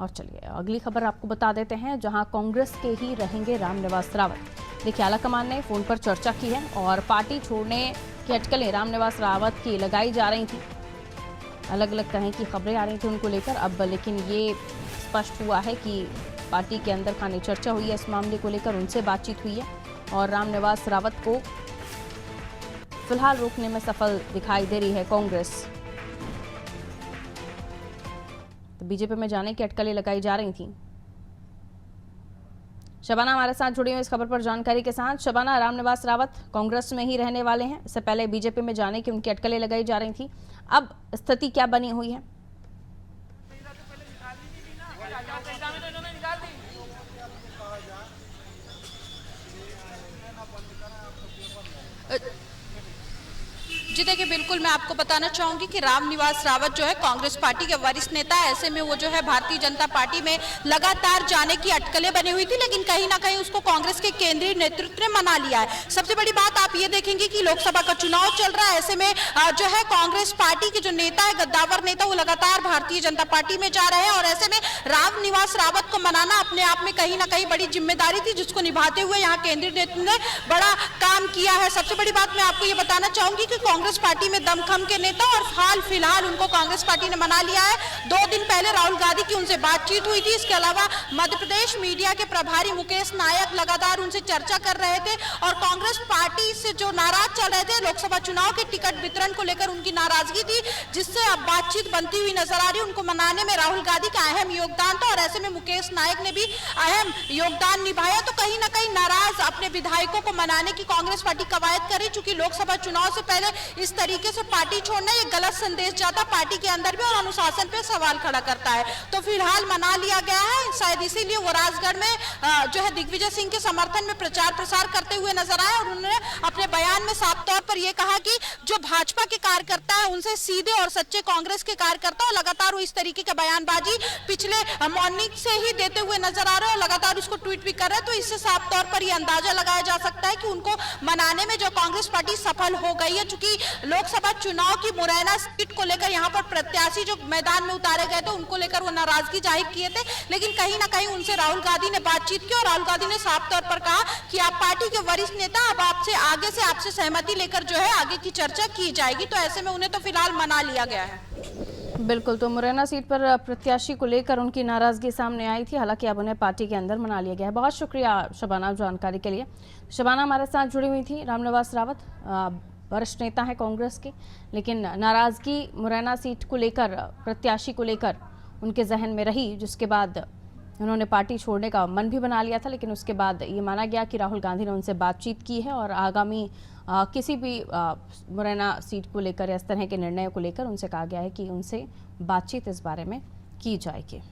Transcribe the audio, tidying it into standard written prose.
और चलिए अगली खबर आपको बता देते हैं, जहां कांग्रेस के ही रहेंगे रामनिवास रावत। देखिए, आलाकमान ने फोन पर चर्चा की है और पार्टी छोड़ने की अटकलें रामनिवास रावत की लगाई जा रही थी। अलग अलग तरह की खबरें आ रही थी उनको लेकर। अब लेकिन ये स्पष्ट हुआ है कि पार्टी के अंदर खाने चर्चा हुई है इस मामले को लेकर, उनसे बातचीत हुई है और रामनिवास रावत को फिलहाल रोकने में सफल दिखाई दे रही है कांग्रेस। तो बीजेपी में जाने की अटकलें लगाई जा रही थी। शबाना हमारे साथ जुड़ी हुई इस खबर पर जानकारी के साथ। शबाना, रामनिवास रावत कांग्रेस में ही रहने वाले हैं, इससे पहले बीजेपी में जाने की उनकी अटकलें लगाई जा रही थी, अब स्थिति क्या बनी हुई है? जी देखिए, बिल्कुल मैं आपको बताना चाहूंगी कि रामनिवास रावत जो है कांग्रेस पार्टी के वरिष्ठ नेता है। ऐसे में वो जो है भारतीय जनता पार्टी में लगातार जाने की अटकलें बनी हुई थी, लेकिन कहीं ना कहीं उसको कांग्रेस के केंद्रीय नेतृत्व ने मना लिया है। सबसे बड़ी बात आप ये देखेंगे कि लोकसभा का चुनाव चल रहा है, ऐसे में जो है कांग्रेस पार्टी के जो नेता है, गद्दावर नेता, वो लगातार भारतीय जनता पार्टी में जा रहे हैं और ऐसे में रामनिवास रावत को मनाना अपने आप में कहीं ना कहीं बड़ी जिम्मेदारी थी, जिसको निभाते हुए यहाँ केंद्रीय नेतृत्व ने बड़ा काम किया है। सबसे बड़ी बात मैं आपको ये बताना चाहूंगी कि कांग्रेस पार्टी में दमखम के नेता और हाल फिलहाल उनको कांग्रेस पार्टी ने मना लिया है। 2 दिन पहले राहुल गांधी की उनसे बातचीत हुई थी। इसके अलावा मध्य प्रदेश मीडिया के प्रभारी मुकेश नायक लगातार उनसे चर्चा कर रहे थे और कांग्रेस पार्टी से जो नाराज चल रहे थे, लोकसभा चुनाव के टिकट वितरण को लेकर उनकी नाराजगी थी, जिससे अब बातचीत बनती हुई नजर आ रही है। उनको मनाने में राहुल गांधी का अहम योगदान था और ऐसे में मुकेश नायक ने भी अहम योगदान निभाया। तो कहीं ना कहीं नाराज अपने विधायकों को मनाने की कांग्रेस पार्टी कवायद कर रही, चूंकि लोकसभा चुनाव से पहले इस तरीके से पार्टी छोड़ना ये गलत संदेश जाता पार्टी के अंदर भी और अनुशासन पे सवाल खड़ा करता है। तो फिलहाल मना लिया गया है, शायद इसीलिए वो राजगढ़ में जो है दिग्विजय सिंह के समर्थन में प्रचार प्रसार करते हुए नजर आए और उन्होंने अपने बयान में साफ तौर पर यह कहा कि जो भाजपा के कार्यकर्ता है उनसे सीधे और सच्चे कांग्रेस के कार्यकर्ता, और लगातार वो इस तरीके का बयानबाजी पिछले मॉर्निंग से ही देते हुए नजर आ रहे हैं और लगातार उसको ट्वीट भी कर रहे हैं। तो इससे साफ तौर पर यह अंदाजा लगाया जा सकता है कि उनको मनाने में जो कांग्रेस पार्टी सफल हो गई है। चूंकि लोकसभा चुनाव की मुरैना सीट को लेकर यहाँ पर प्रत्याशी जो मैदान में उतारे गए थे, उनको लेकर वो नाराजगी जाहिर किए थे, लेकिन कहीं ना कहीं उनसे राहुल गांधी ने बातचीत की और राहुल गांधी ने साफ तौर पर कहा कि आप पार्टी के वरिष्ठ नेता, अब आपसे सहमति लेकर जो है आगे की चर्चा की जाएगी। तो ऐसे में उन्हें तो फिलहाल मना लिया गया है। बिल्कुल, तो मुरैना सीट पर प्रत्याशी को लेकर उनकी नाराजगी सामने आई थी, हालांकि अब उन्हें पार्टी के अंदर मना लिया गया है। बहुत शुक्रिया शबाना जानकारी के लिए। शबाना हमारे साथ जुड़ी हुई थी। रामनिवास रावत वरिष्ठ नेता है कांग्रेस के, लेकिन नाराजगी मुरैना सीट को लेकर, प्रत्याशी को लेकर उनके जहन में रही, जिसके बाद उन्होंने पार्टी छोड़ने का मन भी बना लिया था। लेकिन उसके बाद ये माना गया कि राहुल गांधी ने उनसे बातचीत की है और आगामी किसी भी मुरैना सीट को लेकर या इस तरह के निर्णयों को लेकर उनसे कहा गया है कि उनसे बातचीत इस बारे में की जाएगी।